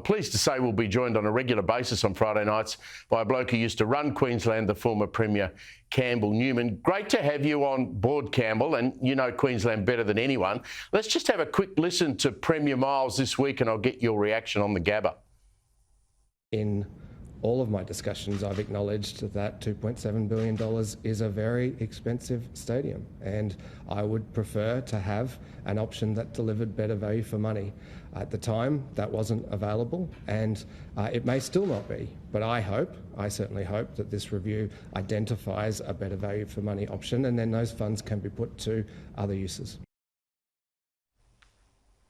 pleased to say we'll be joined on a regular basis on Friday nights by a bloke who used to run Queensland, the former Premier Campbell Newman. Great to have you on board, Campbell, and you know Queensland better than anyone. Let's just have a quick listen to Premier Miles this week and I'll get your reaction on the Gabba. In all of my discussions, I've acknowledged that $2.7 billion is a very expensive stadium, and I would prefer to have an option that delivered better value for money. At the time, that wasn't available, and it may still not be, but I certainly hope that this review identifies a better value for money option, and then those funds can be put to other uses.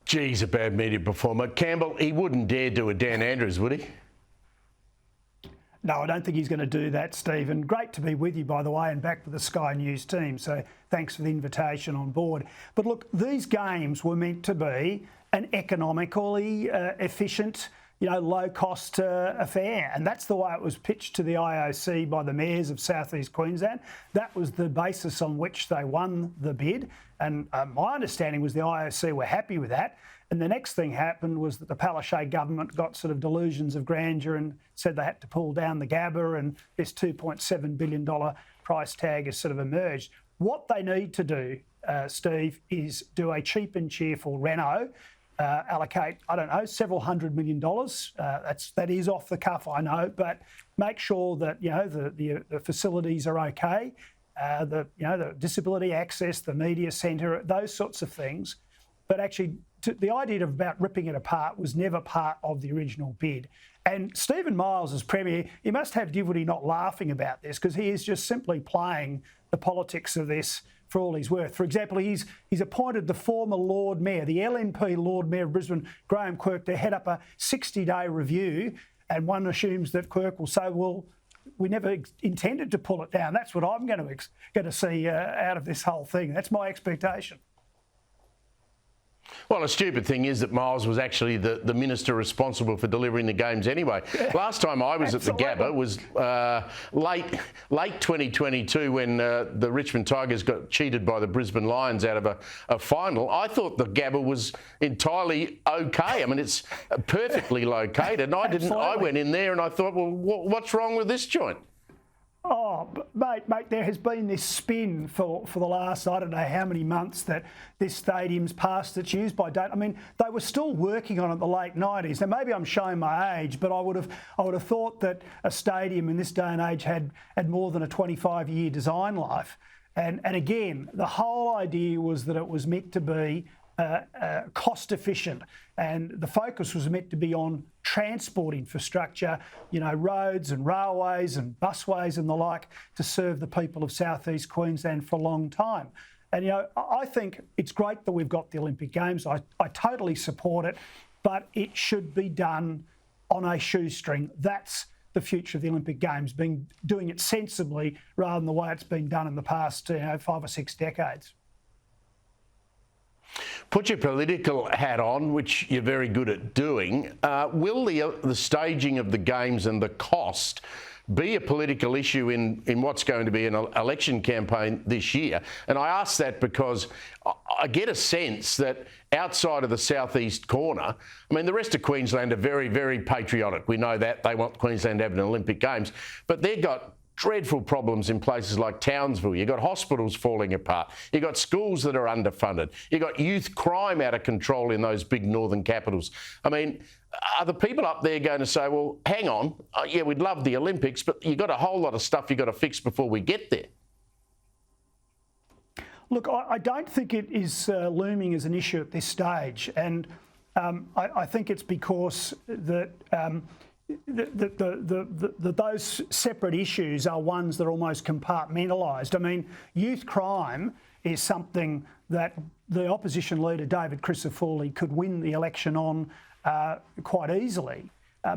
Geez, a bad media performer. Campbell, he wouldn't dare do a Dan Andrews, would he? No, I don't think he's going to do that, Stephen. Great to be with you, by the way, and back with the Sky News team. So thanks for the invitation on board. But look, these games were meant to be an economically efficient, low-cost affair. And that's the way it was pitched to the IOC by the mayors of South East Queensland. That was the basis on which they won the bid. And my understanding was the IOC were happy with that. And the next thing happened was that the Palaszczuk government got sort of delusions of grandeur and said they had to pull down the Gabba, and this $2.7 billion price tag has sort of emerged. What they need to do, Steve, is do a cheap and cheerful reno, allocate, several $100 million. That is off the cuff, I know, but make sure that, the facilities are okay, the disability access, the media centre, those sorts of things. But actually, the idea about ripping it apart was never part of the original bid. And Stephen Miles, as Premier, he must have difficulty not laughing about this, because he is just simply playing the politics of this for all he's worth. For example, he's appointed the former Lord Mayor, the LNP Lord Mayor of Brisbane, Graham Quirk, to head up a 60-day review. And one assumes that Quirk will say, well, we never intended to pull it down. That's what I'm going to see out of this whole thing. That's my expectation. Well, the stupid thing is that Miles was actually the minister responsible for delivering the games anyway. Yeah, last time I was absolutely at the Gabba was late 2022 when the Richmond Tigers got cheated by the Brisbane Lions out of a final. I thought the Gabba was entirely okay. I mean, it's perfectly located. And I went in there and I thought, well, what's wrong with this joint? Oh, mate, there has been this spin for the last, I don't know how many months, that this stadium's past its use-by date. I mean, they were still working on it in the late 90s. Now, maybe I'm showing my age, but I would have thought that a stadium in this day and age had more than a 25-year design life. And again, the whole idea was that it was meant to be cost efficient, and the focus was meant to be on transport infrastructure, roads and railways and busways and the like, to serve the people of South East Queensland for a long time. And I think it's great that we've got the Olympic Games. I totally support it, but it should be done on a shoestring. That's the future of the Olympic Games, doing it sensibly rather than the way it's been done in the past 5 or 6 decades. Put your political hat on, which you're very good at doing. Will the staging of the games and the cost be a political issue in what's going to be an election campaign this year? And I ask that because I get a sense that outside of the southeast corner, I mean, the rest of Queensland are very, very patriotic. We know that. They want Queensland to have an Olympic Games. But they've got dreadful problems in places like Townsville. You've got hospitals falling apart. You've got schools that are underfunded. You've got youth crime out of control in those big northern capitals. I mean, are the people up there going to say, well, hang on, yeah, we'd love the Olympics, but you've got a whole lot of stuff you've got to fix before we get there? Look, I don't think it is looming as an issue at this stage. And I think it's because that those separate issues are ones that are almost compartmentalised. I mean, youth crime is something that the opposition leader, David Crisafulli, could win the election on quite easily.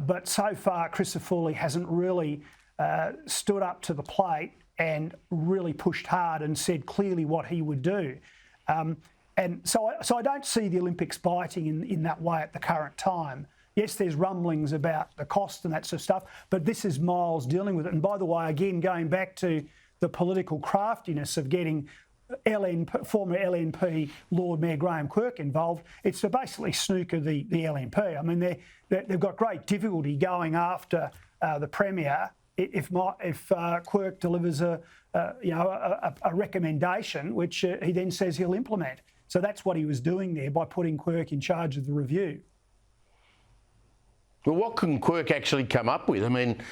But so far, Crisafulli hasn't really stood up to the plate and really pushed hard and said clearly what he would do. And so I don't see the Olympics biting in that way at the current time. Yes, there's rumblings about the cost and that sort of stuff, but this is Miles dealing with it. And by the way, again, going back to the political craftiness of getting former LNP Lord Mayor Graham Quirk involved, it's to basically snooker the LNP. I mean, they've got great difficulty going after the Premier if Quirk delivers a recommendation which he then says he'll implement. So that's what he was doing there by putting Quirk in charge of the review. Well, what can Quirk actually come up with? I mean,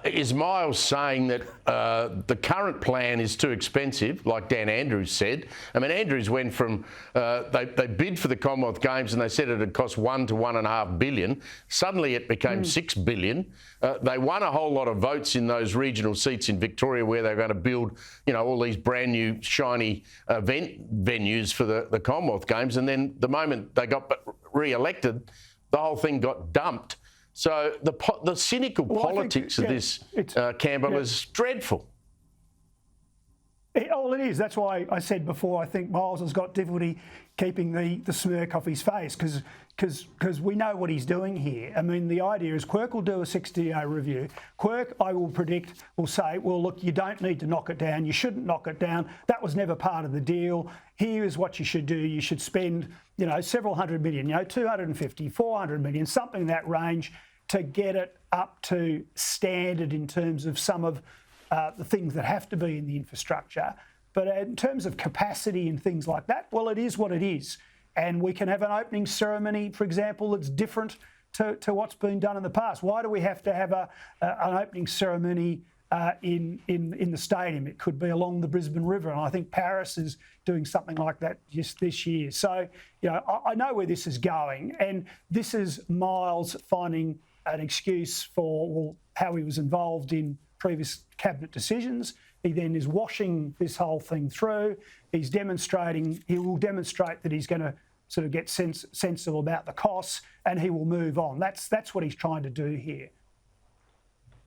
is Miles saying that the current plan is too expensive, like Dan Andrews said? I mean, Andrews went from, they bid for the Commonwealth Games and they said it'd cost $1 to $1.5 billion. Suddenly it became $6 billion. They won a whole lot of votes in those regional seats in Victoria where they're going to build, all these brand new shiny event venues for the Commonwealth Games. And then the moment they got re-elected, the whole thing got dumped. So the cynical politics of this, Campbell, is dreadful. It is. That's why I said before, I think Miles has got difficulty keeping the smirk off his face because we know what he's doing here. I mean, the idea is Quirk will do a 60-day review. Quirk, I will predict, will say, well, look, you don't need to knock it down. You shouldn't knock it down. That was never part of the deal. Here is what you should do. You should spend, several hundred million, 250, 400 million, something in that range to get it up to standard in terms of some of the things that have to be in the infrastructure. But in terms of capacity and things like that, well, it is what it is. And we can have an opening ceremony, for example, that's different to what's been done in the past. Why do we have to have an opening ceremony in the stadium? It could be along the Brisbane River, and I think Paris is doing something like that just this year. So, I know where this is going, and this is Miles finding an excuse for how he was involved in previous cabinet decisions. He then is washing this whole thing through. He will demonstrate that he's going to sort of get sensible about the costs, and he will move on. That's what he's trying to do here.